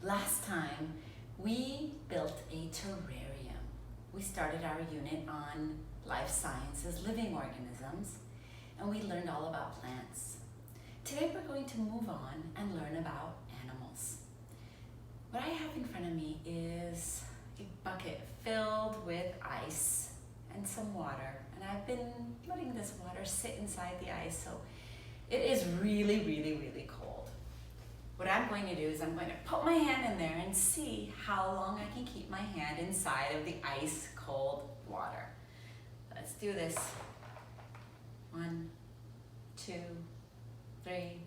Last time, we built a terrarium. We started our unit on life sciences, living organisms, and we learned all about plants. Today we're going to move on and learn about animals. What I have in front of me is a bucket filled with ice and some water, and I've been letting this water sit inside the ice, so it is really, really, really cold. What I'm going to do is I'm going to put my hand in there and see how long I can keep my hand inside of the ice cold water. Let's do this. 1, 2, 3,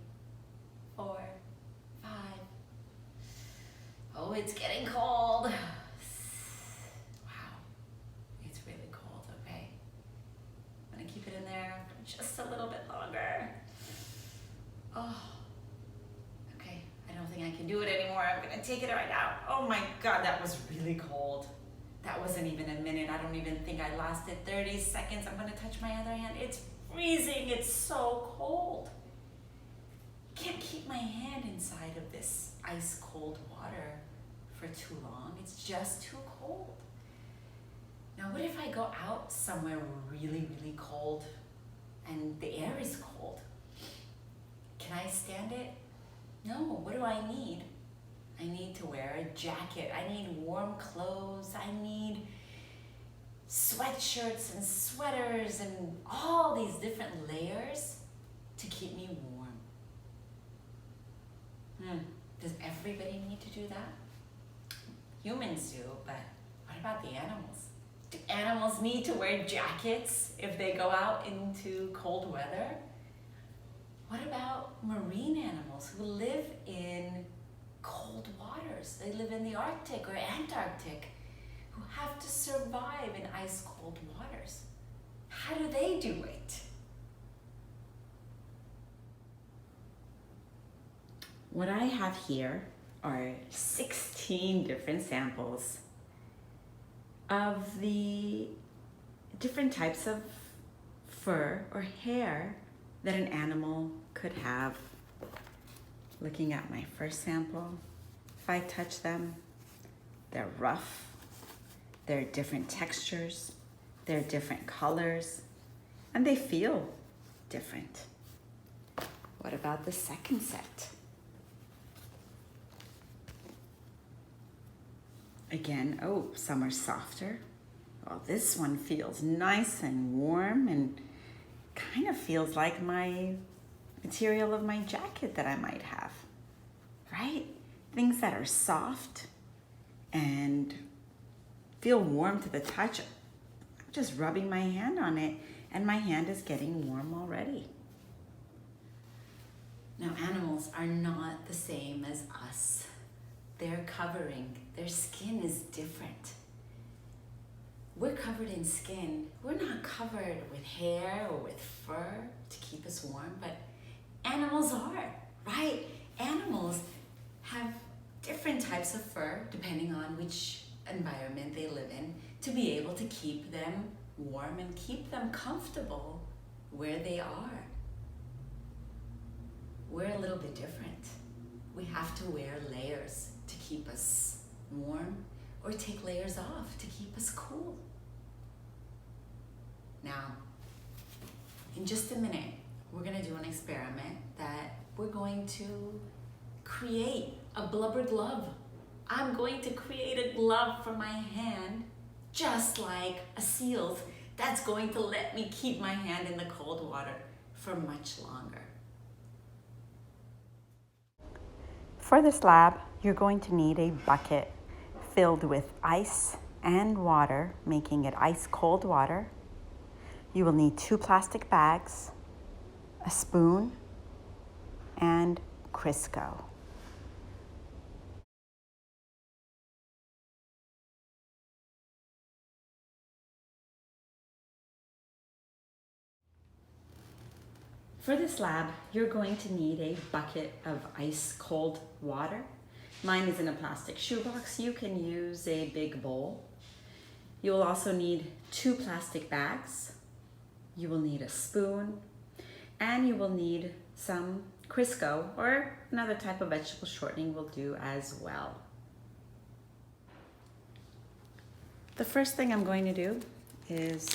4, 5. Oh, it's getting cold. Wow, it's really cold, okay? I'm gonna keep it in there for just a little bit longer. Oh, okay, I don't think I can do it anymore. I'm gonna take it right out. Oh my God, that was really cold. That wasn't even a minute. I don't even think I lasted 30 seconds. I'm gonna touch my other hand. It's freezing, it's so cold. Can't keep my hand inside of this ice cold water for too long. It's just too cold. Now, what if I go out somewhere really, really cold and the air is cold? Can I stand it? No, what do I need? I need to wear a jacket. I need warm clothes. I need sweatshirts and sweaters and all these different layers to keep me warm. Does everybody need to do that? Humans do, but what about the animals? Do animals need to wear jackets if they go out into cold weather? What about marine animals who live in cold waters? They live in the Arctic or Antarctic, who have to survive in ice cold waters. How do they do it? What I have here are 16 different samples of the different types of fur or hair that an animal could have. Looking at my first sample, if I touch them, they're rough, they're different textures, they're different colors, and they feel different. What about the second set? Again, oh, some are softer. Well, this one feels nice and warm and kind of feels like my material of my jacket that I might have, right? Things that are soft and feel warm to the touch. I'm just rubbing my hand on it and my hand is getting warm already. Now, animals are not the same as us. Their covering, their skin is different. We're covered in skin. We're not covered with hair or with fur to keep us warm, but animals are, right? Animals have different types of fur depending on which environment they live in to be able to keep them warm and keep them comfortable where they are. We're a little bit different. We have to wear layers to keep us warm or take layers off to keep us cool. Now, in just a minute, we're gonna do an experiment that we're going to create a blubber glove. I'm going to create a glove for my hand, just like a seal's, that's going to let me keep my hand in the cold water for much longer. For this lab, you're going to need a bucket filled with ice and water, making it ice cold water. You will need 2 plastic bags, a spoon, and Crisco. For this lab, you're going to need a bucket of ice cold water. Mine is in a plastic shoebox. You can use a big bowl. You will also need 2 plastic bags. You will need a spoon, and you will need some Crisco or another type of vegetable shortening will do as well. The first thing I'm going to do is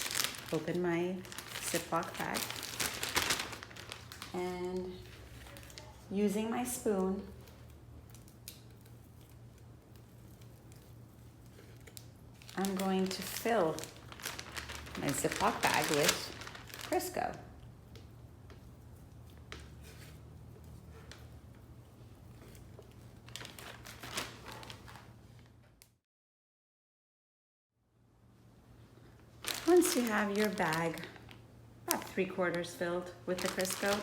open my Ziploc bag and using my spoon, I'm going to fill my Ziploc bag with Crisco. Once you have your bag about 3/4 filled with the Crisco,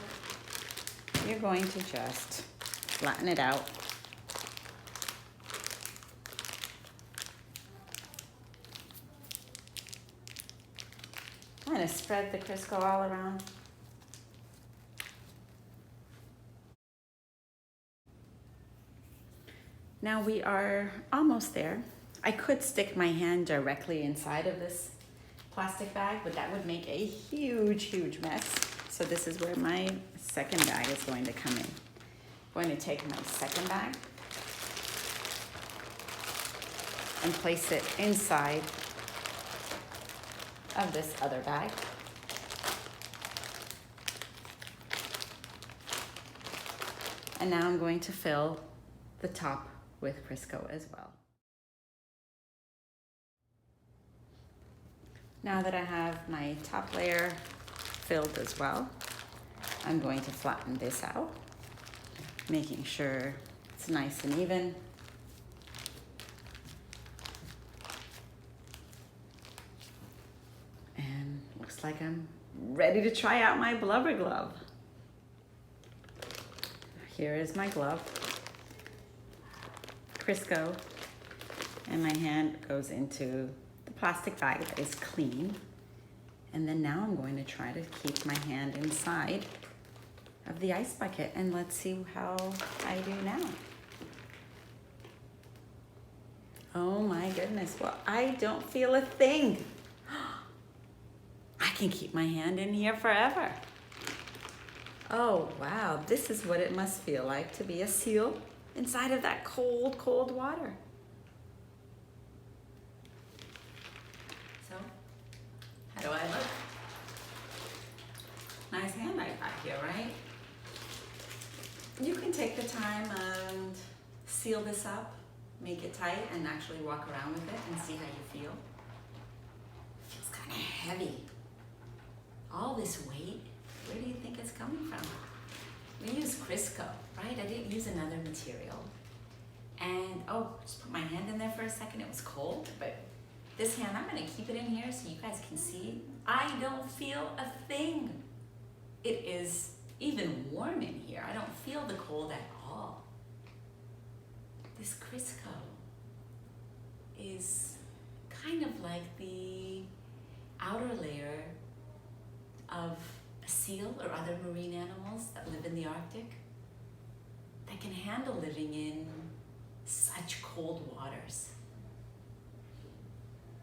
you're going to just flatten it out. Kind of spread the Crisco all around. Now we are almost there. I could stick my hand directly inside of this plastic bag, but that would make a huge mess. So this is where my second bag is going to come in. I'm going to take my second bag and place it inside of this other bag. And now I'm going to fill the top with Crisco as well. Now that I have my top layer filled as well, I'm going to flatten this out, making sure it's nice and even. And looks like I'm ready to try out my Blubber Glove. Here is my glove, Crisco, and my hand goes into the plastic bag that is clean. And then now I'm going to try to keep my hand inside of the ice bucket, and let's see how I do now. Oh my goodness, well, I don't feel a thing. I can keep my hand in here forever. Oh wow, this is what it must feel like to be a seal inside of that cold water. So, how do I look? Nice hand I got here, right? You can take the time and seal this up, make it tight, and actually walk around with it and see how you feel. It feels kind of heavy. All this weight, where do you think it's coming from? We use Crisco, right? I didn't use another material. And oh, just put my hand in there for a second. It was cold, but this hand, I'm gonna keep it in here so you guys can see. I don't feel a thing. It is even warm in here. I don't feel the cold at all. This Crisco is kind of like the outer layer of a seal or other marine animals that live in the Arctic that can handle living in such cold waters.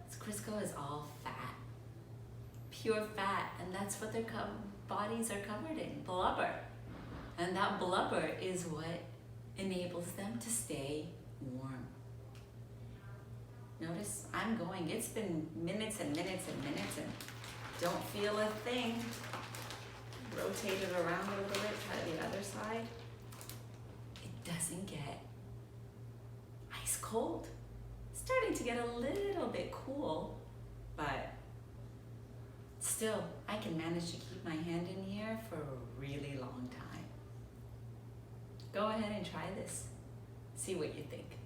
This Crisco is all fat, pure fat, and that's what their bodies are covered in, blubber. And that blubber is what enables them to stay warm. Notice I'm going, it's been minutes and minutes and minutes and don't feel a thing. Rotate it around a little bit, try the other side. It doesn't get ice cold. It's starting to get a little bit cool, but still, I can manage to keep my hand in here for a really long time. Go ahead and try this. See what you think.